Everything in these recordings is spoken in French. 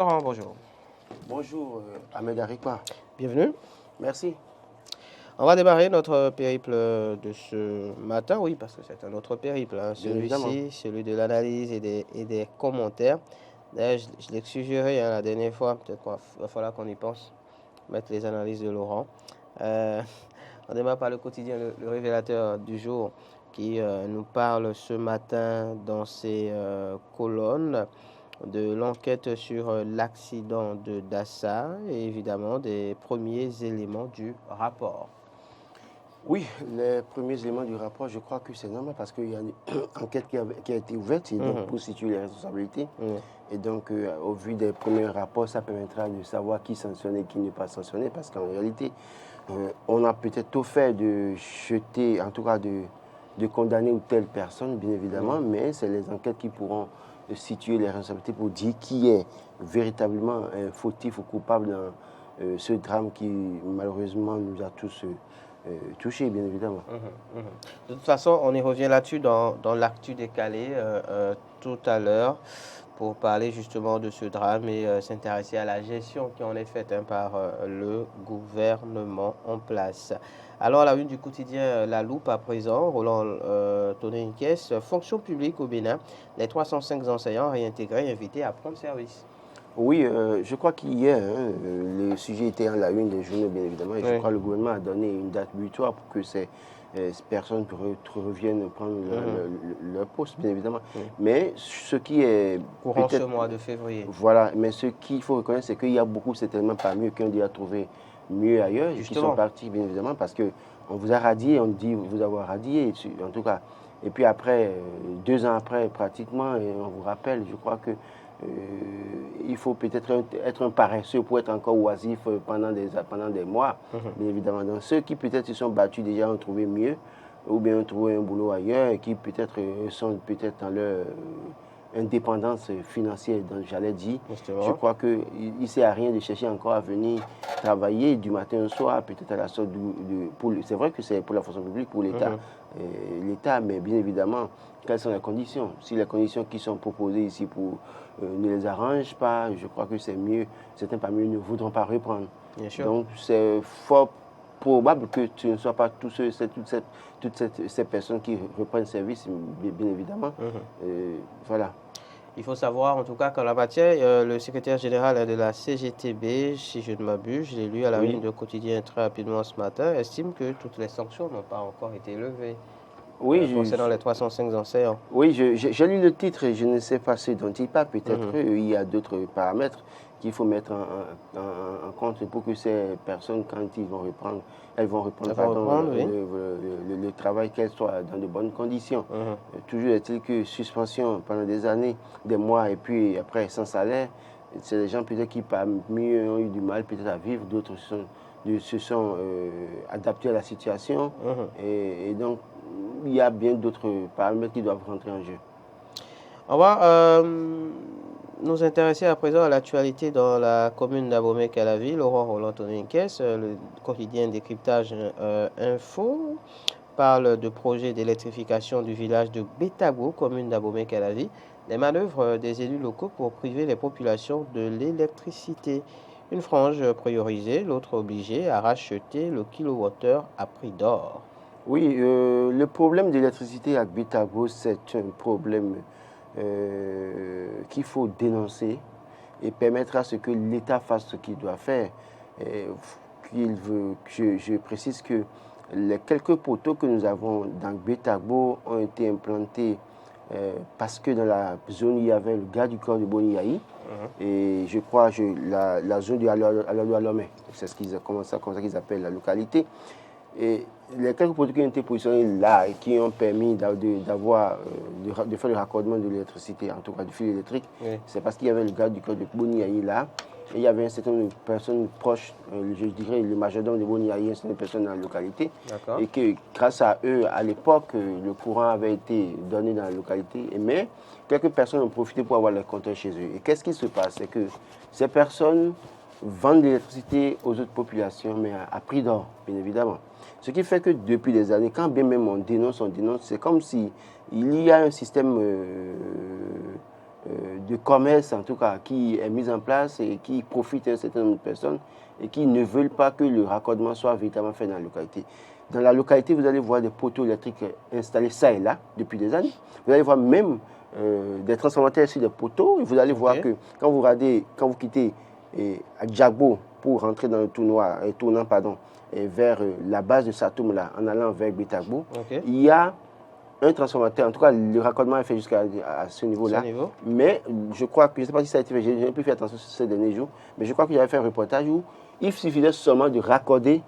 Laurent, bonjour. Bonjour, Ahmed Arikwa. Bienvenue. Merci. On va démarrer notre périple de ce matin, oui, parce que c'est un autre périple, hein. Bien évidemment. Celui-ci, celui de l'analyse et des commentaires. D'ailleurs, je l'ai suggéré la dernière fois, peut-être qu'il va falloir qu'on y pense, mettre les analyses de Laurent. Euh, on démarre par le quotidien, le révélateur du jour, qui nous parle ce matin dans ses colonnes de l'enquête sur l'accident de Dassa et évidemment des premiers éléments du rapport. Oui, les premiers éléments du rapport, je crois que c'est normal parce qu'il y a une enquête qui a été ouverte et donc pour situer les responsabilités. Et donc, au vu des premiers rapports, ça permettra de savoir qui sanctionner et qui ne pas sanctionner parce qu'en réalité, on a peut-être tout fait de jeter, en tout cas de condamner ou telle personne, bien évidemment, mais c'est les enquêtes qui pourront situer les responsabilités pour dire qui est véritablement fautif ou coupable dans ce drame qui malheureusement nous a tous touchés, bien évidemment. De toute façon, on y revient là-dessus dans l'actu décalé tout à l'heure pour parler justement de ce drame et s'intéresser à la gestion qui en est faite par le gouvernement en place. Alors, la une du quotidien La Loupe à présent, Roland Tonnet une caisse, fonction publique au Bénin, les 305 enseignants réintégrés invités à prendre service. Oui, je crois qu'hier, le sujet était en la une des journaux, bien évidemment, et je crois que le gouvernement a donné une date butoir pour que ces personnes reviennent prendre leur poste, bien évidemment. Mais ce qui est... Courant ce mois de février. Voilà, mais ce qu'il faut reconnaître, c'est qu'il y a beaucoup, certainement parmi eux, qui ont déjà trouvé mieux ailleurs, et qui sont partis, bien évidemment, parce qu'on vous a radié, on dit vous avoir radié, en tout cas. Et puis après, 2 ans après, pratiquement, et on vous rappelle, je crois que il faut peut-être être un paresseux pour être encore oisif pendant des mois, bien évidemment. Donc ceux qui peut-être se sont battus déjà ont trouvé mieux, ou bien ont trouvé un boulot ailleurs, et qui peut-être sont peut-être dans leur indépendance financière, donc j'allais dire. Je crois qu'il ne sert à rien de chercher encore à venir travailler du matin au soir, peut-être à la sorte c'est vrai que c'est pour la fonction publique, pour l'État, l'État, mais bien évidemment, quelles sont les conditions? Si les conditions qui sont proposées ici ne les arrangent pas, je crois que c'est mieux. Certains parmi eux ne voudront pas reprendre. Donc c'est fort probable que ce ne soient pas toutes ces personnes qui reprennent service, bien évidemment. Voilà. Il faut savoir en tout cas qu'en la matière, le secrétaire général de la CGTB, si je ne m'abuse, je l'ai lu à la une de quotidien très rapidement ce matin, estime que toutes les sanctions n'ont pas encore été levées. Concernant les 305 enseignants. Oui, j'ai lu le titre et je ne sais pas ce dont il parle. Peut-être qu'il y a d'autres paramètres qu'il faut mettre en compte pour que ces personnes, quand elles vont reprendre le travail, qu'elles soient dans de bonnes conditions. Toujours est-il que suspension pendant des années, des mois, et puis après sans salaire, c'est des gens peut-être qui parmi eux ont eu du mal peut-être à vivre, d'autres se sont adaptés à la situation. Et donc, il y a bien d'autres paramètres qui doivent rentrer en jeu. On va nous intéresser à présent à l'actualité dans la commune d'Abomey-Calavi. Laurent Roland Toninquès, le quotidien décryptage info, parle de projet d'électrification du village de Bétago, commune d'Abomey-Calavi. Les manœuvres des élus locaux pour priver les populations de l'électricité. Une frange priorisée, l'autre obligée à racheter le kilowattheure à prix d'or. Oui, le problème de l'électricité à Bétago, c'est un problème qu'il faut dénoncer et permettre à ce que l'État fasse ce qu'il doit faire. Je précise que les quelques poteaux que nous avons dans Bétago ont été implantés parce que dans la zone, il y avait le gars du corps de Boniaï. Et je crois la zone du Alomé, c'est comme ça qu'ils appellent la localité. Et les quelques poteaux qui ont été positionnés là et qui ont permis de faire le raccordement de l'électricité, en tout cas du fil électrique, c'est parce qu'il y avait le gars du corps de Boniaï là. Et il y avait un certain nombre de personnes proches, je dirais le majordome de Boniaï, un certain nombre de personnes dans la localité. Et que grâce à eux, à l'époque, le courant avait été donné dans la localité. Mais quelques personnes ont profité pour avoir les compteurs chez eux. Et qu'est-ce qui se passe? C'est que ces personnes vendent l'électricité aux autres populations, mais à prix d'or, bien évidemment. Ce qui fait que depuis des années, quand bien même on dénonce, c'est comme si il y a un système de commerce, en tout cas, qui est mise en place et qui profite à un certain nombre de personnes et qui ne veulent pas que le raccordement soit véritablement fait dans la localité. Dans la localité, vous allez voir des poteaux électriques installés ça et là depuis des années. Vous allez voir même des transformateurs sur des poteaux. Et vous allez voir que quand vous quittez Adjagbo pour rentrer dans le tournant vers la base de Satoum, là, en allant vers Betagbo, il y a un transformateur. En tout cas, le raccordement est fait jusqu'à ce niveau-là. Mais je crois que, je ne sais pas si ça a été fait, je n'ai plus fait attention ces derniers jours, mais je crois que j'avais fait un reportage où il suffisait seulement de raccorder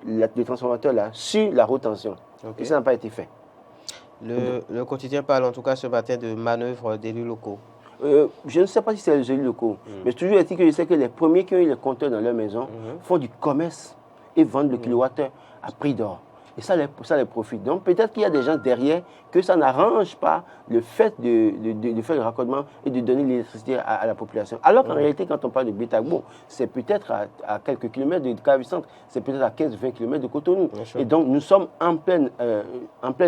le transformateur là sur la haute tension. Et ça n'a pas été fait. Le quotidien parle en tout cas ce matin de manœuvres d'élus locaux. Je ne sais pas si c'est les élus locaux, mais toujours est-il que je sais que les premiers qui ont eu les compteurs dans leur maison font du commerce et vendent le kilowattheure à prix d'or. Et ça les profite. Donc peut-être qu'il y a des gens derrière que ça n'arrange pas le fait de faire le raccordement et de donner l'électricité à la population. Alors qu'en réalité, quand on parle de Betagbo, c'est peut-être à quelques kilomètres de Calavi-Centre, c'est peut-être à 15-20 kilomètres de Cotonou. Et donc nous sommes en pleine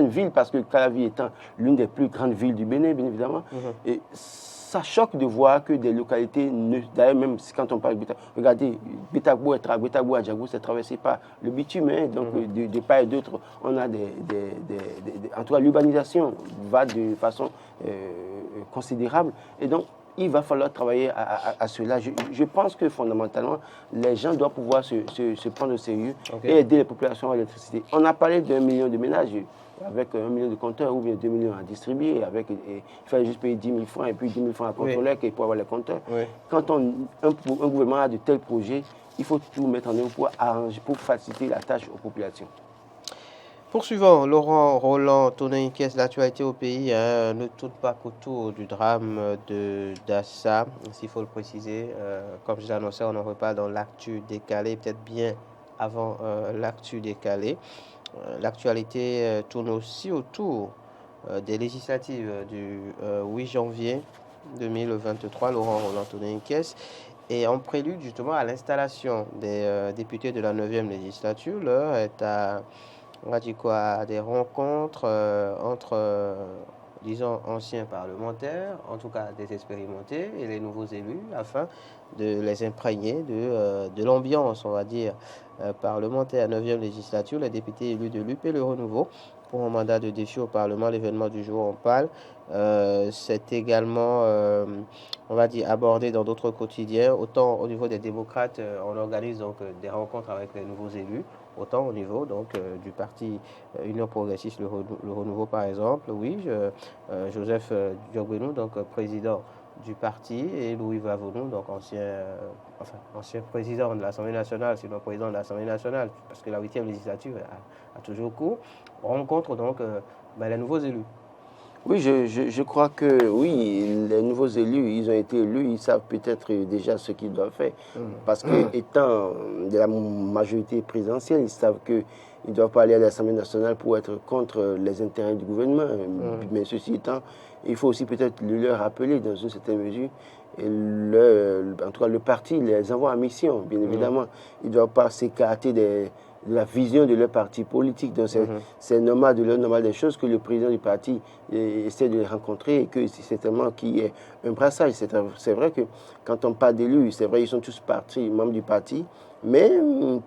ville parce que Calavi étant l'une des plus grandes villes du Bénin, bien évidemment. Et ça choque de voir que des localités, d'ailleurs même quand on parle de Betagbo, regardez, Betagbo à Adjagbo, c'est traversé par le bitume, hein, donc de part et d'autre, on a en tout cas l'urbanisation va de façon considérable, et donc il va falloir travailler à cela. Je pense que fondamentalement, les gens doivent pouvoir se prendre au sérieux et aider les populations à l'électricité. On a parlé d'1 million de ménages, avec 1 million de compteurs ou bien 2 millions à distribuer. Il fallait juste payer 10 000 francs et puis 10 000 francs à contrôler pour avoir les compteurs. Quand un gouvernement a de tels projets, il faut tout mettre en œuvre pour faciliter la tâche aux populations. Poursuivons, Laurent Roland, Tonin Nkes, l'actualité au pays ne tourne pas qu'autour du drame de Dassa, s'il faut le préciser. Comme je l'annonçais, on en reparle dans l'actu décalé, peut-être bien avant l'actu décalé. L'actualité tourne aussi autour des législatives du 8 janvier 2023, Laurent Roland, Tonin Nkes. Et en prélude justement à l'installation des députés de la 9e législature, l'heure est à... On va dire quoi, des rencontres entre, disons, anciens parlementaires, en tout cas des expérimentés et les nouveaux élus, afin de les imprégner de l'ambiance, on va dire, parlementaire. 9e législature, les députés élus de l'UP, le renouveau, pour un mandat de défi au Parlement, l'événement du jour, on parle. C'est également, on va dire, abordé dans d'autres quotidiens. Autant au niveau des démocrates, on organise donc des rencontres avec les nouveaux élus, autant au niveau donc du parti Union progressiste, le renouveau par exemple. Oui, Joseph Diogbenou, donc président du parti, et Louis Vavonou, donc ancien président de l'Assemblée nationale, sinon président de l'Assemblée nationale, parce que la 8e législature a toujours cours. On rencontre donc les nouveaux élus. Oui, je crois que oui, les nouveaux élus, ils ont été élus, ils savent peut-être déjà ce qu'ils doivent faire. Parce que étant de la majorité présidentielle, ils savent qu'ils ne doivent pas aller à l'Assemblée nationale pour être contre les intérêts du gouvernement. Mais ceci étant, il faut aussi peut-être leur rappeler dans une certaine mesure, en tout cas le parti les envoie en mission, bien évidemment. Ils ne doivent pas s'écarter de la vision de leur parti politique. Donc c'est normal des choses que le président du parti essaie de les rencontrer et que c'est certainement qu'il y ait un brassage. C'est vrai que quand on parle d'élus, c'est vrai ils sont tous membres du parti, mais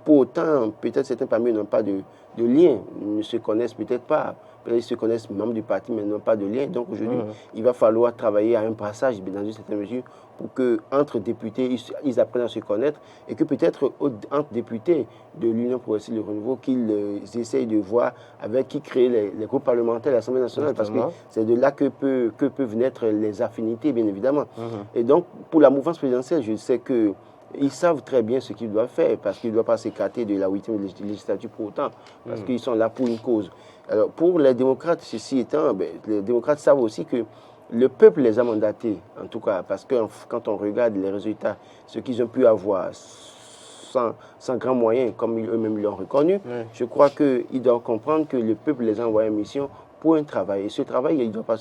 pour autant, peut-être certains parmi eux n'ont pas de lien, ils ne se connaissent peut-être pas. Ils se connaissent membres du parti, mais n'ont pas de lien. Donc aujourd'hui, il va falloir travailler à un brassage dans une certaine mesure pour qu'entre députés, ils apprennent à se connaître et que peut-être entre députés de l'Union progressiste le renouveau, qu'ils essayent de voir avec qui créer les groupes parlementaires de l'Assemblée nationale, parce que c'est de là que peuvent naître les affinités, bien évidemment. Et donc, pour la mouvance présidentielle, je sais que ils savent très bien ce qu'ils doivent faire, parce qu'ils ne doivent pas s'écarter de la 8e législature pour autant, parce qu'ils sont là pour une cause. Alors, pour les démocrates, ceci étant, les démocrates savent aussi que le peuple les a mandatés, en tout cas, parce que quand on regarde les résultats, ce qu'ils ont pu avoir sans grands moyens, comme eux-mêmes l'ont reconnu, je crois qu'ils doivent comprendre que le peuple les a envoyés en mission pour un travail. Et ce travail, il ne doit pas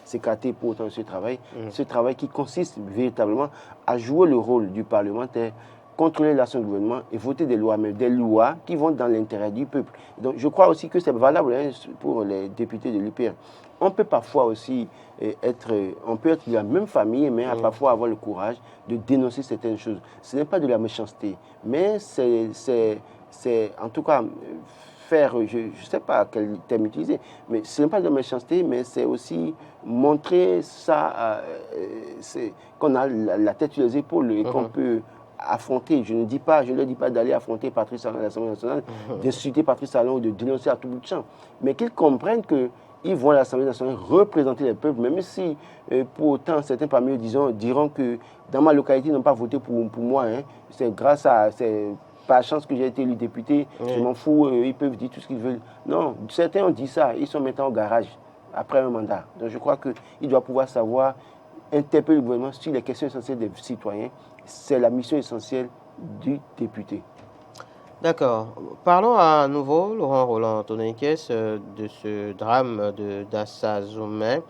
s'écarter pour autant ce travail qui consiste véritablement à jouer le rôle du parlementaire, contrôler l'action du gouvernement et voter des lois, mais des lois qui vont dans l'intérêt du peuple. Donc je crois aussi que c'est valable pour les députés de l'UPR. On peut parfois aussi être de la même famille, mais parfois avoir le courage de dénoncer certaines choses. Ce n'est pas de la méchanceté, mais c'est en tout cas faire, je ne sais pas quel terme utiliser, mais ce n'est pas de la méchanceté, mais c'est aussi montrer ça, qu'on a la tête sur les épaules et qu'on peut affronter. Je ne leur dis pas d'aller affronter Patrice Talon à l'Assemblée nationale, d'insulter Patrice Talon ou de dénoncer à tout bout de champ, mais qu'ils comprennent qu'ils vont à l'Assemblée nationale représenter le peuple, même si pour autant certains parmi eux diront que dans ma localité ils n'ont pas voté pour moi. C'est grâce à... Par chance que j'ai été élu député, je m'en fous, ils peuvent dire tout ce qu'ils veulent. Non, certains ont dit ça, ils sont maintenant au garage après un mandat. Donc je crois qu'il doit pouvoir savoir interpeller le gouvernement sur les questions essentielles des citoyens. C'est la mission essentielle du député. D'accord. Parlons à nouveau, Laurent Roland Tononinkès, de ce drame d'Assa Zoumé,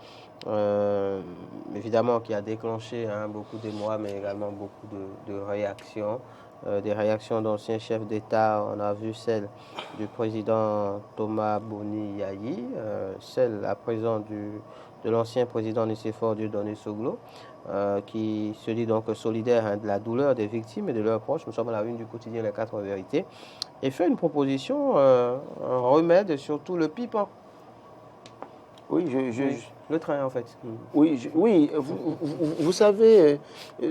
évidemment qui a déclenché beaucoup d'émoi, mais également beaucoup de réactions. Des réactions d'anciens chefs d'État, on a vu celle du président Thomas Boni Yayi, celle à présent de l'ancien président Nicéphore Dieudonné Soglo, qui se dit donc solidaire de la douleur des victimes et de leurs proches. Nous sommes à la une du quotidien Les 4 vérités, et fait une proposition, un remède sur tout le pipeau. Oui, le train en fait. Oui, vous savez,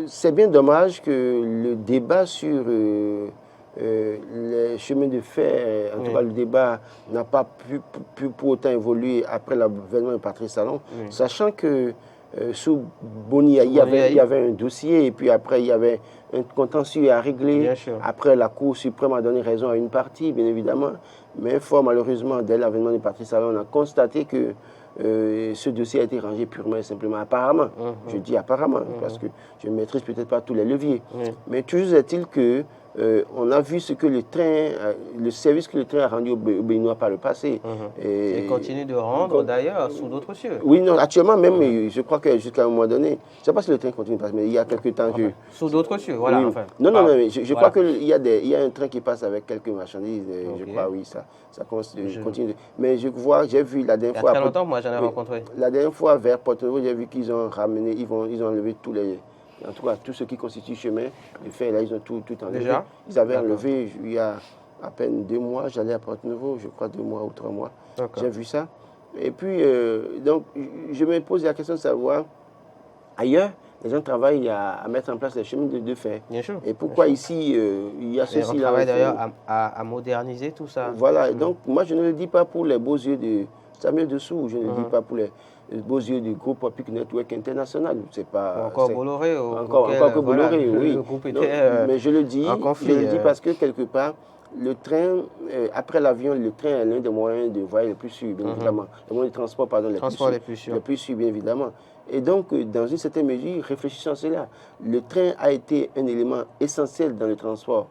c'est bien dommage que le débat sur les chemins de fer, en tout cas le débat n'a pas pu pour autant évoluer après l'avènement de Patrice Talon, sachant que sous Boni Yayi, il y avait un dossier et puis après il y avait un contentieux à régler. Après la Cour suprême a donné raison à une partie, bien évidemment, mais fort malheureusement, dès l'avènement de Patrice Talon, on a constaté que ce dossier a été rangé purement et simplement apparemment. Je dis apparemment parce que je ne maîtrise peut-être pas tous les leviers. Mais toujours est-il que on a vu ce que le service que le train a rendu aux Béninois par le passé. Et continue de rendre d'ailleurs sous d'autres cieux. Oui, non, actuellement même, je crois que jusqu'à un moment donné, je ne sais pas si le train continue de passer, mais il y a quelques temps... Sous d'autres cieux, voilà. Oui. Enfin. Non, mais je crois qu'il y a un train qui passe avec quelques marchandises, je crois, oui, ça continue. Mais j'ai vu la dernière fois... Il y a très longtemps, moi j'en ai rencontré. La dernière fois, vers Porto-Novo, j'ai vu qu'ils ont ramené, ils ont enlevé tous les... En tout cas, tout ce qui constitue chemin, le fer, là, ils ont tout enlevé. Déjà? Ils avaient enlevé, il y a à peine 2 mois, j'allais à Porto-Novo, je crois 2 mois ou 3 mois. J'ai vu ça. Et puis, donc, je me pose la question de savoir, ailleurs, les gens travaillent à mettre en place les chemins de fer. Bien sûr. Et pourquoi ici, il y a ceci là? On travaille d'ailleurs à moderniser tout ça. Voilà, donc moi, je ne le dis pas pour les beaux yeux de Samuel Dessous, je ne le dis pas pour les beaux yeux du groupe Public Network International. C'est pas, encore Bolloré. Encore que Bolloré, oui. Le groupe était mais je le dis parce que quelque part, le train, après l'avion, le train est l'un des moyens de voyage les plus sûrs, bien évidemment. Les moyens de transport, pardon, les plus sûrs, bien évidemment. Et donc, dans une certaine mesure, réfléchissons à cela. Le train a été un élément essentiel dans le transport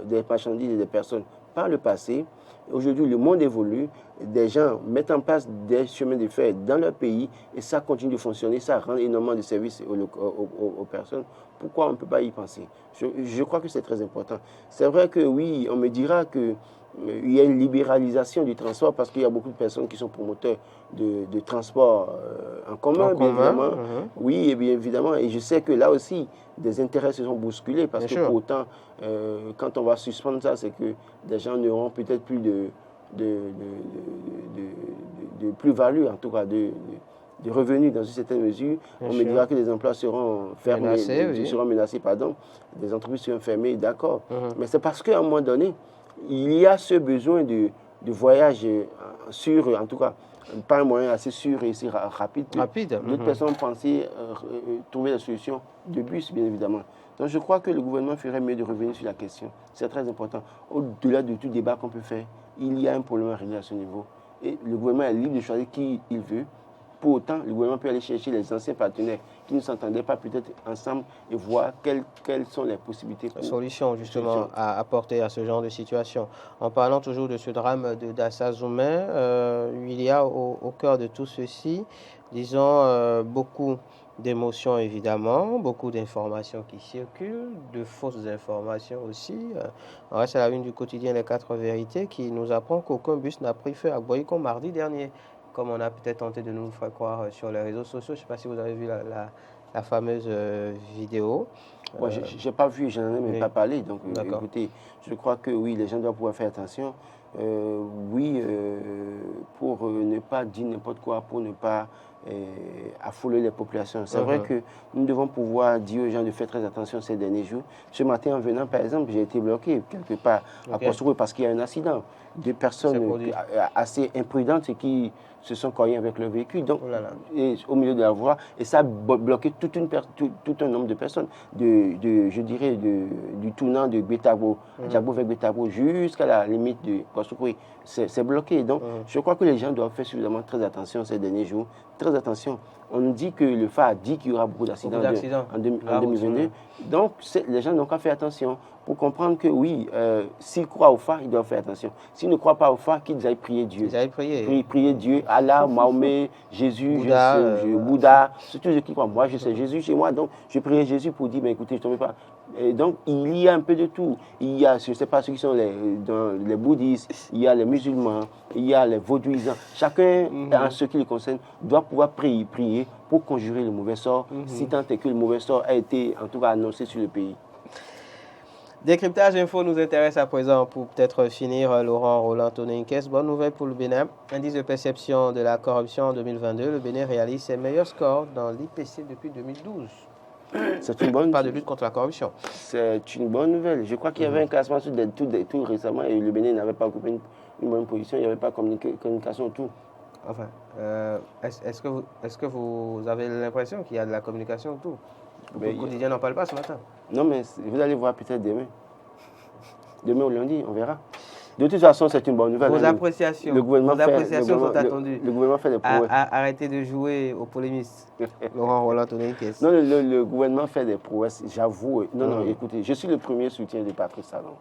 des marchandises et des personnes par le passé. Aujourd'hui, le monde évolue, des gens mettent en place des chemins de fer dans leur pays et ça continue de fonctionner, ça rend énormément de services aux personnes. Pourquoi on ne peut pas y penser? Je crois que c'est très important. C'est vrai que oui, on me dira qu'il y a une libéralisation du transport parce qu'il y a beaucoup de personnes qui sont promoteurs de transport en commun, bien évidemment. Oui, et bien évidemment. Et je sais que là aussi, des intérêts se sont bousculés parce que pour autant, quand on va suspendre ça, c'est que des gens n'auront peut-être plus de plus-value, en tout cas de revenus dans une certaine mesure. On me dira que les emplois seront fermés, seront menacés, des entreprises seront fermées, d'accord. Mais c'est parce qu'à un moment donné, il y a ce besoin de voyage sûr, en tout cas, pas un moyen assez sûr et assez rapide. D'autres personnes ont pensé trouver la solution de bus, bien évidemment. Donc je crois que le gouvernement ferait mieux de revenir sur la question. C'est très important. Au-delà de tout débat qu'on peut faire, il y a un problème à régler à ce niveau. Et le gouvernement est libre de choisir qui il veut. Pour autant, le gouvernement peut aller chercher les anciens partenaires qui ne s'entendaient pas peut-être ensemble et voir quelles sont les possibilités. Solutions justement à apporter à ce genre de situation. En parlant toujours de ce drame d'Assa Zoumé, il y a au cœur de tout ceci, disons, beaucoup d'émotions évidemment, beaucoup d'informations qui circulent, de fausses informations aussi. On reste à la une du quotidien Les 4 vérités qui nous apprend qu'aucun bus n'a pris feu à Boycon mardi dernier, comme on a peut-être tenté de nous faire croire sur les réseaux sociaux. Je ne sais pas si vous avez vu la fameuse vidéo. Moi, je n'ai pas vu, je n'en ai même pas parlé. Donc, écoutez, je crois que oui, les gens doivent pouvoir faire attention. Pour ne pas dire n'importe quoi, pour ne pas affoler les populations. C'est vrai que nous devons pouvoir dire aux gens de faire très attention ces derniers jours. Ce matin, en venant, par exemple, j'ai été bloqué quelque part à Postroué parce qu'il y a un accident. Deux personnes assez imprudentes qui se sont cognés avec leur véhicule au milieu de la voie, et ça a bloqué tout un nombre de personnes, je dirais du tournant de Gbetabo, Djabo vers Gbetabo, jusqu'à la limite de Postroué. C'est bloqué. Donc, je crois que les gens doivent faire suffisamment très attention ces derniers jours. Très attention. On dit que le FA a dit qu'il y aura beaucoup d'accidents en 2022. Donc, les gens n'ont qu'à faire attention pour comprendre que oui, s'ils croient au FA, ils doivent faire attention. S'ils ne croient pas au FA, qu'ils aillent prier Dieu. Prier Dieu, Allah, Mahomet, Jésus, Bouddha, c'est tout ce qui croient. Moi, je sais Jésus chez moi, donc je prie Jésus pour dire, mais écoutez, je ne tombais pas. Et donc, il y a un peu de tout. Il y a, je ne sais pas ceux qui sont les bouddhistes, il y a les musulmans, il y a les vaudouisants. Chacun, en ce qui le concerne, doit pouvoir prier pour conjurer le mauvais sort, si tant est que le mauvais sort a été, en tout cas, annoncé sur le pays. Décryptage Info nous intéresse à présent pour peut-être finir. Laurent Roland Tonninkes, bonne nouvelle pour le Bénin. Indice de perception de la corruption en 2022, le Bénin réalise ses meilleurs scores dans l'IPC depuis 2012. C'est une bonne. Pas de lutte contre la corruption. C'est une bonne nouvelle. Je crois qu'il y avait un classement sur tout récemment et le Bénin n'avait pas occupé une bonne position. Il n'y avait pas communication tout. Enfin, est-ce que vous avez l'impression qu'il y a de la communication tout? Le quotidien n'en parle pas ce matin. Non, mais vous allez voir peut-être demain. Demain ou lundi, on verra. De toute façon, c'est une bonne nouvelle. Vos appréciations, sont attendues. Le gouvernement fait des prouesses. Arrêtez de jouer aux polémistes. Laurent Roland Tonninkes. Non, le gouvernement fait des prouesses, j'avoue. Non, écoutez, je suis le premier soutien de Patrice Talon.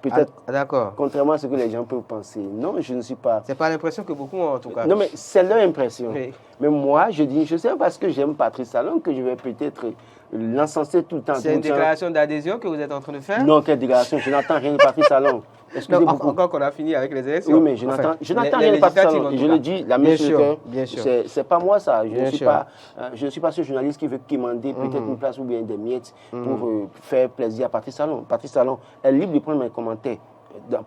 Peut-être, d'accord. Contrairement à ce que les gens peuvent penser. Non, je ne suis pas. C'est pas l'impression que beaucoup ont, en tout cas. Non, mais c'est leur impression. Oui. Mais moi, je dis, je sais parce que j'aime Patrice Talon que je vais peut-être l'encenser tout le temps. C'est une déclaration d'adhésion que vous êtes en train de faire? Non, quelle déclaration? Je n'entends rien de Patrice Talon. Non, encore qu'on a fini avec les élections. Oui, mais je n'entends rien de Patrice Talon. Je le dis, la même chose. Bien sûr. C'est pas moi ça. Je ne suis pas ce journaliste qui veut quémander peut-être une place ou bien des miettes pour faire plaisir à Patrice Talon. Patrice Talon est libre de prendre mes commentaires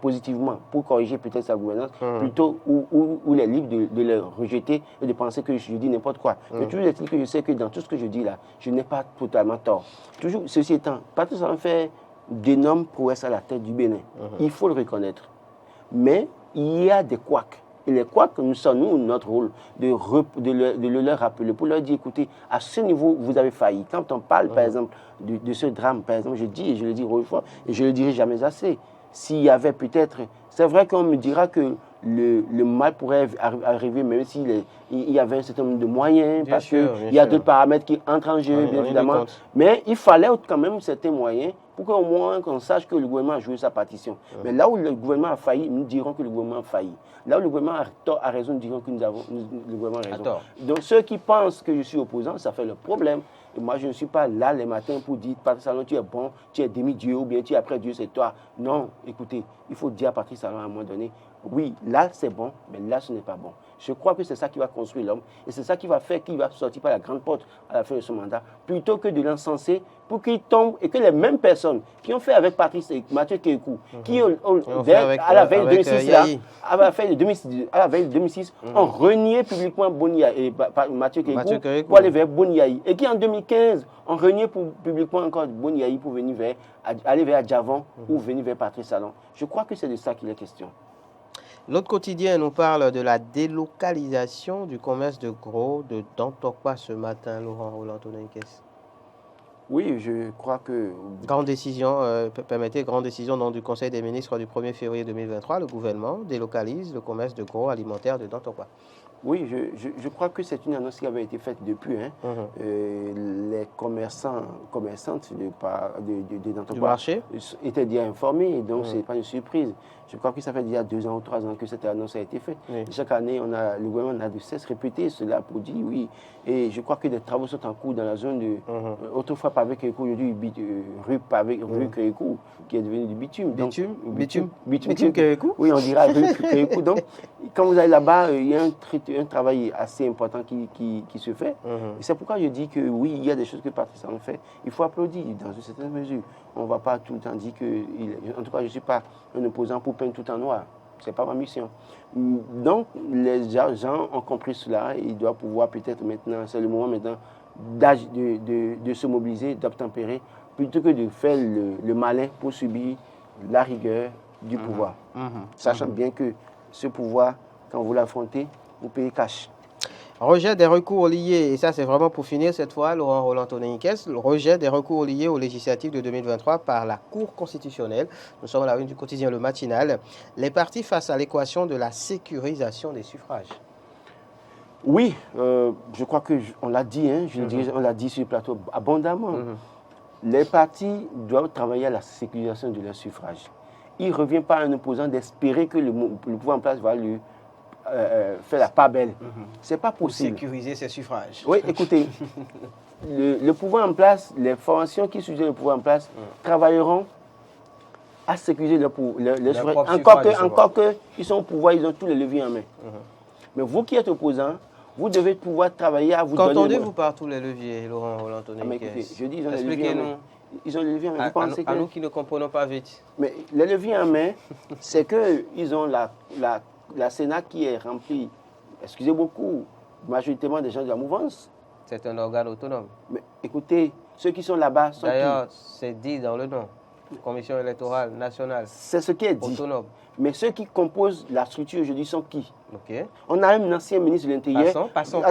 positivement pour corriger peut-être sa gouvernance, plutôt ou il est libre de les rejeter et de penser que je dis n'importe quoi. Mais toujours est-il que je sais que dans tout ce que je dis là, je n'ai pas totalement tort. Toujours, ceci étant, Patrice Talon fait d'énormes prouesses à la tête du Bénin. Il faut le reconnaître. Mais il y a des couacs. Et les couacs, nous sommes, notre rôle de leur rappeler, pour leur dire, écoutez, à ce niveau, vous avez failli. Quand on parle, par exemple, de ce drame, par exemple, je dis, et je le dis une fois, et je ne le dirai jamais assez, s'il y avait peut-être... C'est vrai qu'on me dira que le mal pourrait arriver, même s'il y avait un certain nombre de moyens, parce qu'il y a d'autres paramètres qui entrent en jeu, bien évidemment. Mais il fallait quand même certains moyens pour qu'au moins qu'on sache que le gouvernement a joué sa partition. Mais là où le gouvernement a failli, nous dirons que le gouvernement a failli. Là où le gouvernement a raison, nous dirons que le gouvernement a raison. Donc ceux qui pensent que je suis opposant, ça fait le problème. Et moi, je ne suis pas là les matins pour dire, Patrice Talon, tu es bon, tu es demi-dieu, ou bien tu es après Dieu, c'est toi. Non, écoutez, il faut dire à Patrice Talon à un moment donné, oui, là c'est bon, mais là ce n'est pas bon. Je crois que c'est ça qui va construire l'homme, et c'est ça qui va faire qu'il va sortir par la grande porte à la fin de ce mandat, plutôt que de l'encenser pour qu'il tombe, et que les mêmes personnes qui ont fait avec Patrice et Mathieu Kékou, qui à la veille de 2006, ont renié publiquement Mathieu Kékou pour aller vers Boniaï, et qui en 2015 ont renié publiquement encore Boniaï pour aller vers Djavon ou venir vers Patrice Talon. Je crois que c'est de ça qu'il est question. L'autre quotidien nous parle de la délocalisation du commerce de gros de Dantokpa ce matin, Laurent Roland Tonninkes. Oui, je crois que... Grande décision donc, du Conseil des ministres du 1er février 2023. Le gouvernement délocalise le commerce de gros alimentaire de Dantokpa. Oui, je crois que c'est une annonce qui avait été faite depuis. Les commerçantes du marché étaient déjà informés, donc ce n'est pas une surprise. Je crois que ça fait déjà 2 ans ou 3 ans que cette annonce a été faite. Oui. Chaque année, le gouvernement n'a de cesse répété cela pour dire oui. Et je crois que des travaux sont en cours dans la zone de... autrefois pavé Kékou, aujourd'hui rue Kékou, qui est devenu du bitume. Bitume Kékou. Oui, on dira rue Kékou. Donc, quand vous allez là-bas, il y a un travail assez important qui se fait. Et c'est pourquoi je dis que oui, il y a des choses que Patrice en fait. Il faut applaudir dans une certaine mesure. On ne va pas tout le temps dire que... En tout cas, je ne suis pas un opposant pour peindre tout en noir. Ce n'est pas ma mission. Donc, les gens ont compris cela. Ils doivent pouvoir peut-être maintenant, c'est le moment maintenant de se mobiliser, d'obtempérer, plutôt que de faire le malin pour subir la rigueur du pouvoir. Sachant bien que ce pouvoir, quand vous l'affrontez, vous payez cash. Rejet des recours liés, et ça c'est vraiment pour finir cette fois, Laurent Roland-Tonnet-Nicaise, le rejet des recours liés aux législatives de 2023 par la Cour constitutionnelle. Nous sommes à la une du quotidien Le Matinal. Les partis face à l'équation de la sécurisation des suffrages. Oui, je crois qu'on l'a dit, on l'a dit sur le plateau abondamment. Les partis doivent travailler à la sécurisation de leurs suffrages. Il ne revient pas à un opposant d'espérer que le pouvoir en place va lui faire la part belle. Ce n'est pas possible. Pour sécuriser ses suffrages. Oui, écoutez, le pouvoir en place, les formations qui suivent le pouvoir en place travailleront à sécuriser leur suffrage. Encore qu'ils sont au pouvoir, ils ont tous les leviers en main. Mais vous qui êtes opposant, vous devez pouvoir travailler à vous donner... Qu'entendez-vous par tous les leviers, Laurent Roland-Tonnet-Nicaise? Je dis, ils ont les leviers en main. Ils ont les leviers en main. À nous qui ne comprenons pas vite. Mais les leviers en main, c'est qu'ils ont la Sénat qui est remplie, excusez beaucoup, majoritairement des gens de la mouvance. C'est un organe autonome. Mais écoutez, ceux qui sont là-bas sont... D'ailleurs, c'est dit dans le nom. Commission électorale nationale. C'est ce qui est dit. Autonome. Mais ceux qui composent la structure aujourd'hui sont qui? Okay. On a un ancien ministre de l'Intérieur. Passons.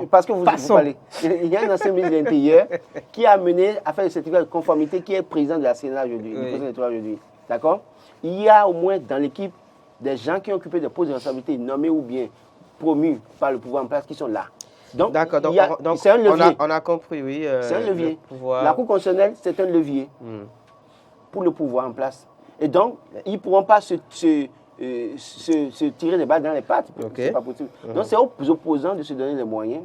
Parce que vous parlez. Il y a un ancien ministre de l'Intérieur qui a mené à faire le certificat de conformité, qui est président de la Sénat aujourd'hui, du président électoral aujourd'hui. D'accord? Il y a au moins dans l'équipe des gens qui ont occupé des postes de responsabilité nommés ou bien promus par le pouvoir en place qui sont là. Donc, c'est un levier. On a compris, oui. C'est un levier. La Cour constitutionnelle, c'est un levier pour le pouvoir en place. Et donc, ils ne pourront pas se tirer des balles dans les pattes. C'est pas possible. Donc, c'est aux opposants de se donner les moyens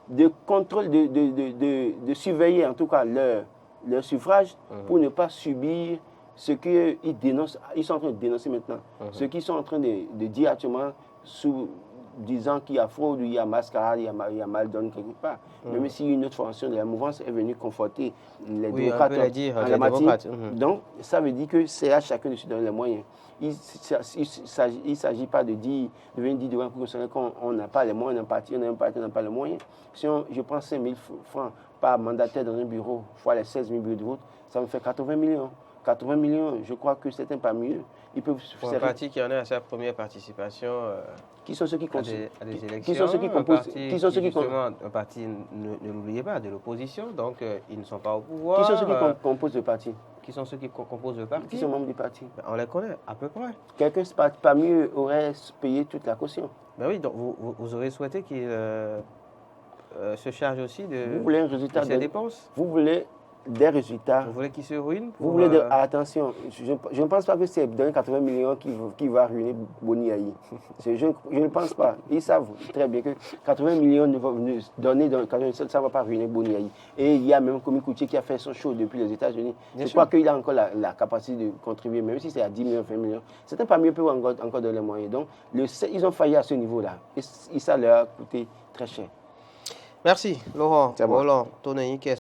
de contrôle, de surveiller en tout cas leur suffrage pour ne pas subir ce qu'ils dénoncent. Ils sont en train de dénoncer maintenant. Ce qu'ils sont en train de dire actuellement disant qu'il y a fraude, il y a mascarade, il y a mal donné quelque part. Même si une autre formation de la mouvance est venue conforter les démocrates en la matière. Donc, ça veut dire que c'est à chacun de se donner les moyens. Il ne s'agit pas de venir dire devant le constitutionnel qu'on n'a pas les moyens d'un parti, on a un parti, on n'a pas les moyens. Si je prends 5 000 francs par mandataire dans un bureau, fois les 16 000 bureaux de vote, ça me fait 80 millions. 80 millions, je crois que certains parmi eux, ils peuvent... Pour un parti qui en est à sa première participation qui sont ceux qui à des élections, qui sont ceux qui composent... Un parti, ne l'oubliez pas, de l'opposition, donc ils ne sont pas au pouvoir. Qui sont ceux qui composent le parti? Qui sont ceux qui composent le parti? Qui sont membres du parti? On les connaît, à peu près. Quelqu'un parmi eux aurait payé toute la caution. Ben oui, donc vous aurez souhaité qu'il se charge aussi de, vous voulez un résultat de ses dépenses? Vous voulez des résultats. Vous voulez qu'il se ruine Vous voulez attention, je ne pense pas que c'est donner 80 millions qui va ruiner Boni Aïe. Je ne pense pas. Ils savent très bien que 80 millions donnés dans 87, ça ne va pas ruiner Boni Aïe. Et il y a même Komi Koutié qui a fait son show depuis les États-Unis. Je crois qu'il a encore la capacité de contribuer, même si c'est à 10 millions, 20 millions. Certains parmi eux peuvent encore donner les moyens. Donc, ils ont failli à ce niveau-là. Et ça leur a coûté très cher. Merci, Laurent Roland-Tonnet-Nicaise.